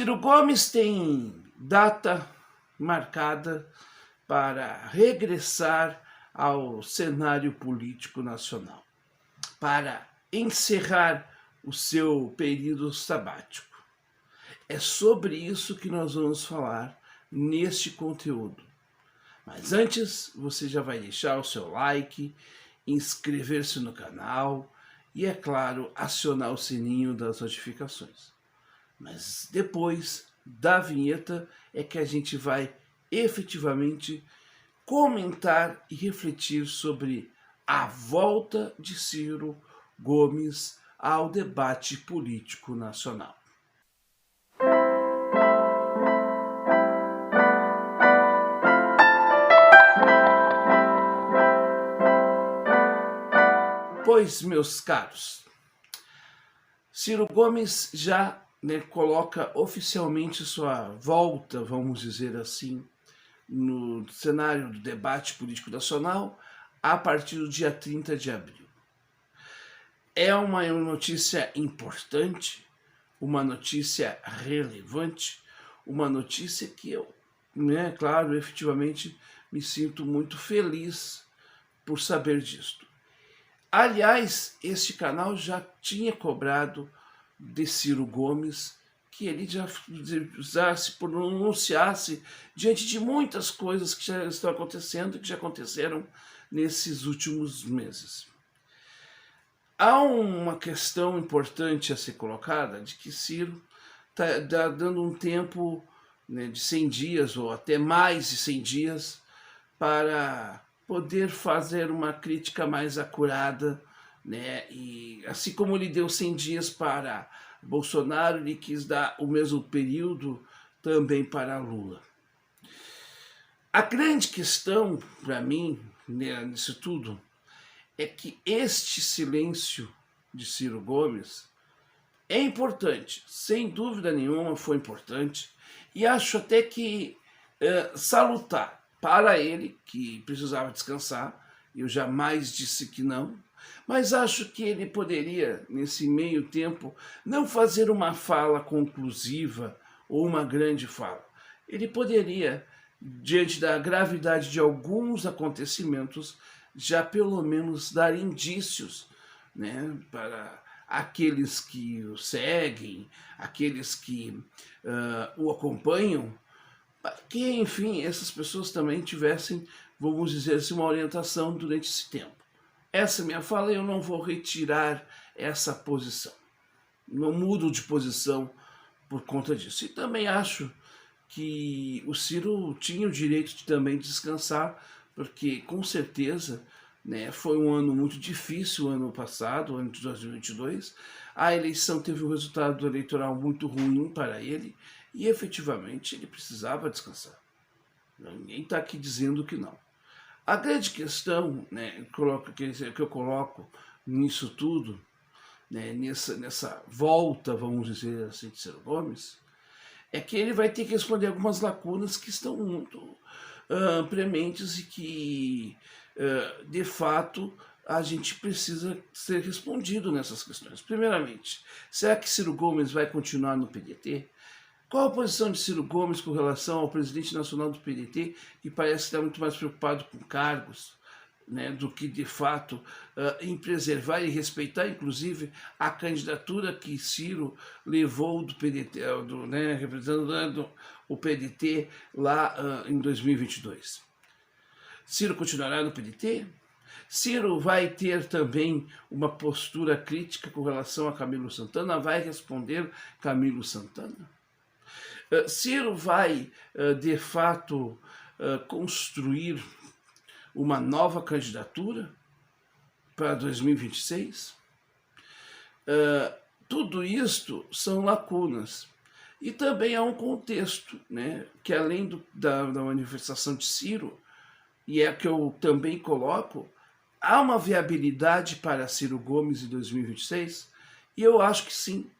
Ciro Gomes tem data marcada para regressar ao cenário político nacional, para encerrar o seu período sabático. É sobre isso que nós vamos falar neste conteúdo. Mas antes, você já vai deixar o seu like, inscrever-se no canal e, é claro, acionar o sininho das notificações. Mas depois da vinheta é que a gente vai efetivamente comentar e refletir sobre a volta de Ciro Gomes ao debate político nacional. Pois, meus caros, Ciro Gomes já coloca oficialmente sua volta, vamos dizer assim, no cenário do debate político nacional a partir do dia 30 de abril. É uma notícia importante, uma notícia relevante, uma notícia que eu, claro, efetivamente me sinto muito feliz por saber disto. Aliás, este canal já tinha cobrado de Ciro Gomes que ele já se pronunciasse diante de muitas coisas que já estão acontecendo e que já aconteceram nesses últimos meses. Há uma questão importante a ser colocada de que Ciro está dando um tempo de 100 dias ou até mais de 100 dias para poder fazer uma crítica mais acurada, e assim como ele deu 100 dias para Bolsonaro, ele quis dar o mesmo período também para Lula. A grande questão para mim nisso tudo é que este silêncio de Ciro Gomes é importante, sem dúvida nenhuma foi importante, e acho até que salutar para ele, que precisava descansar. Eu jamais disse que não, mas acho que ele poderia, nesse meio tempo, não fazer uma fala conclusiva ou uma grande fala. Ele poderia, diante da gravidade de alguns acontecimentos, já pelo menos dar indícios, para aqueles que o seguem, aqueles que o acompanham, que, enfim, essas pessoas também tivessem, vamos dizer assim, uma orientação durante esse tempo. Essa é minha fala e eu não vou retirar essa posição. Não mudo de posição por conta disso. E também acho que o Ciro tinha o direito de também descansar, porque com certeza foi um ano muito difícil, o ano passado, o ano de 2022. A eleição teve um resultado eleitoral muito ruim para ele e efetivamente ele precisava descansar. Ninguém está aqui dizendo que não. A grande questão que eu coloco nisso tudo, nessa volta, vamos dizer assim, de Ciro Gomes, é que ele vai ter que responder algumas lacunas que estão muito prementes e que, de fato, a gente precisa ser respondido nessas questões. Primeiramente, será que Ciro Gomes vai continuar no PDT? Qual a posição de Ciro Gomes com relação ao presidente nacional do PDT, que parece estar muito mais preocupado com cargos, do que, de fato, em preservar e respeitar, inclusive, a candidatura que Ciro levou do PDT, representando o PDT lá em 2022. Ciro continuará no PDT? Ciro vai ter também uma postura crítica com relação a Camilo Santana? Vai responder Camilo Santana? Ciro vai, de fato, construir uma nova candidatura para 2026? Tudo isto são lacunas. E também há um contexto, que além da manifestação de Ciro, e é que eu também coloco, há uma viabilidade para Ciro Gomes em 2026? E eu acho que sim,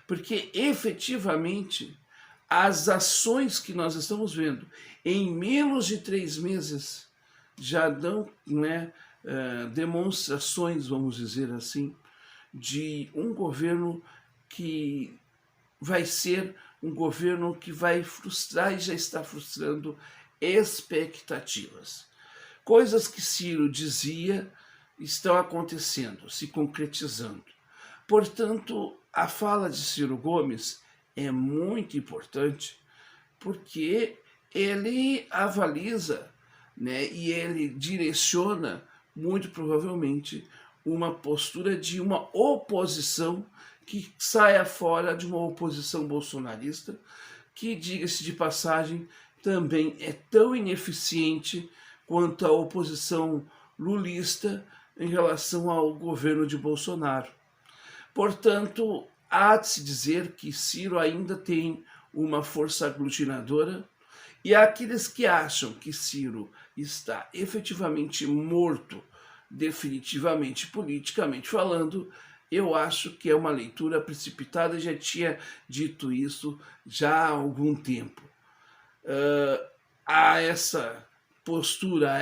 porque efetivamente as ações que nós estamos vendo em menos de 3 meses já dão demonstrações, vamos dizer assim, de um governo que vai ser um governo que vai frustrar e já está frustrando expectativas. Coisas que Ciro dizia estão acontecendo, se concretizando. Portanto, a fala de Ciro Gomes é muito importante porque ele avaliza, né, e ele direciona, muito provavelmente, uma postura de uma oposição que saia fora de uma oposição bolsonarista, que, diga-se de passagem, também é tão ineficiente quanto a oposição lulista em relação ao governo de Bolsonaro. Portanto, há de se dizer que Ciro ainda tem uma força aglutinadora, e aqueles que acham que Ciro está efetivamente morto, definitivamente politicamente falando, eu acho que é uma leitura precipitada, já tinha dito isso já há algum tempo. A essa postura,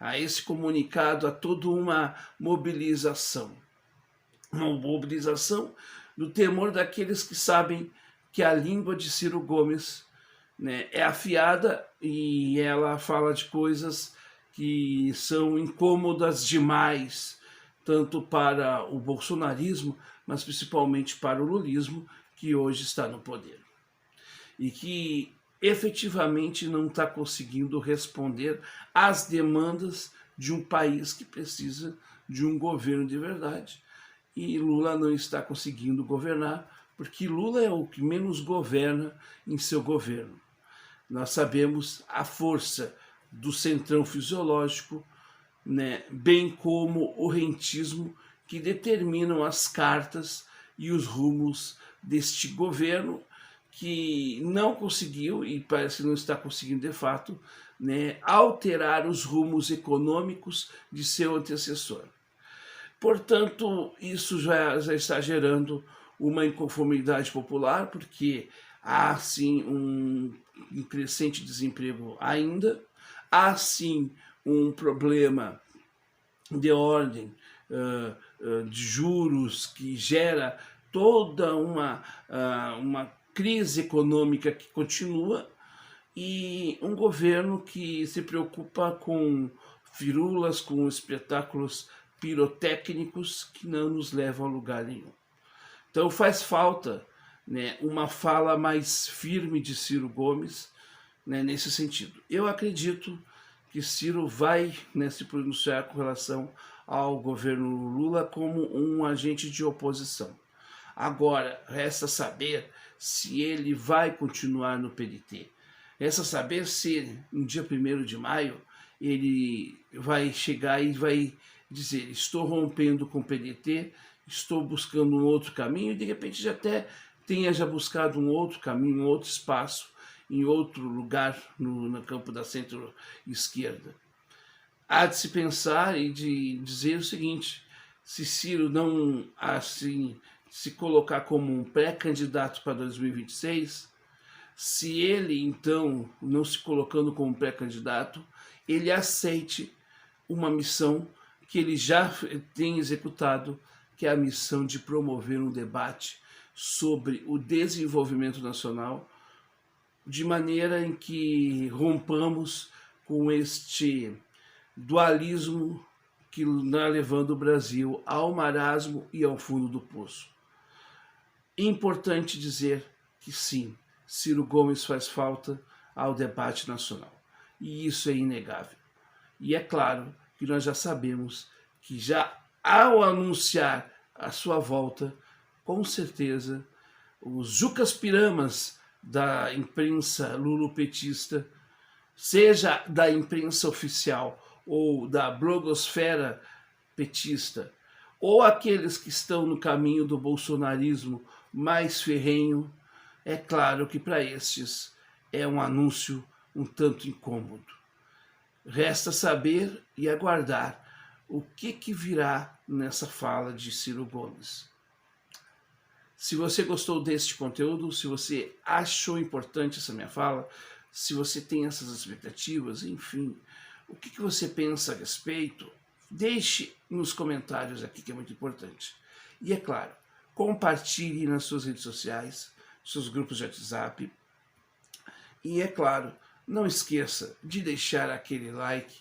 a esse comunicado, a toda uma mobilização. Uma mobilização do temor daqueles que sabem que a língua de Ciro Gomes, né, é afiada e ela fala de coisas que são incômodas demais, tanto para o bolsonarismo, mas principalmente para o lulismo, que hoje está no poder. E que efetivamente não está conseguindo responder às demandas de um país que precisa de um governo de verdade. E Lula não está conseguindo governar, porque Lula é o que menos governa em seu governo. Nós sabemos a força do centrão fisiológico, né, bem como o rentismo, que determinam as cartas e os rumos deste governo, que não conseguiu, e parece que não está conseguindo de fato, né, alterar os rumos econômicos de seu antecessor. Portanto, isso já está gerando uma inconformidade popular, porque há sim um crescente desemprego ainda, há sim um problema de ordem de juros que gera toda uma crise econômica que continua, e um governo que se preocupa com firulas, com espetáculos pirotécnicos que não nos levam a lugar nenhum. Então faz falta, né, uma fala mais firme de Ciro Gomes, né, nesse sentido. Eu acredito que Ciro vai, né, se pronunciar com relação ao governo Lula como um agente de oposição. Agora, resta saber se ele vai continuar no PDT. Resta saber se no dia 1º de maio ele vai chegar e vai dizer: estou rompendo com o PDT, estou buscando um outro caminho, e de repente já até tenha buscado um outro caminho, um outro espaço, em outro lugar no campo da centro-esquerda. Há de se pensar e de dizer o seguinte: se Ciro não assim se colocar como um pré-candidato para 2026, se ele então não se colocando como pré-candidato, ele aceite uma missão que ele já tem executado, que é a missão de promover um debate sobre o desenvolvimento nacional, de maneira em que rompamos com este dualismo que está levando o Brasil ao marasmo e ao fundo do poço. Importante dizer que sim, Ciro Gomes faz falta ao debate nacional, e isso é inegável. E é claro que nós já sabemos que já ao anunciar a sua volta, com certeza, os Jucas Piramas da imprensa lulopetista, seja da imprensa oficial ou da blogosfera petista, ou aqueles que estão no caminho do bolsonarismo mais ferrenho, é claro que para estes é um anúncio um tanto incômodo. Resta saber e aguardar o que virá nessa fala de Ciro Gomes. Se você gostou deste conteúdo, se você achou importante essa minha fala, se você tem essas expectativas, enfim, o que você pensa a respeito, deixe nos comentários aqui, que é muito importante. E é claro, compartilhe nas suas redes sociais, seus grupos de WhatsApp. E é claro, não esqueça de deixar aquele like.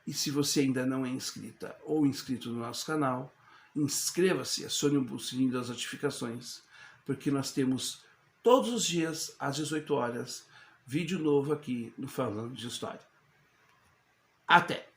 E se você ainda não é inscrita ou inscrito no nosso canal, inscreva-se, acione o sininho das notificações, porque nós temos todos os dias, às 18 horas, vídeo novo aqui no Falando de História. Até!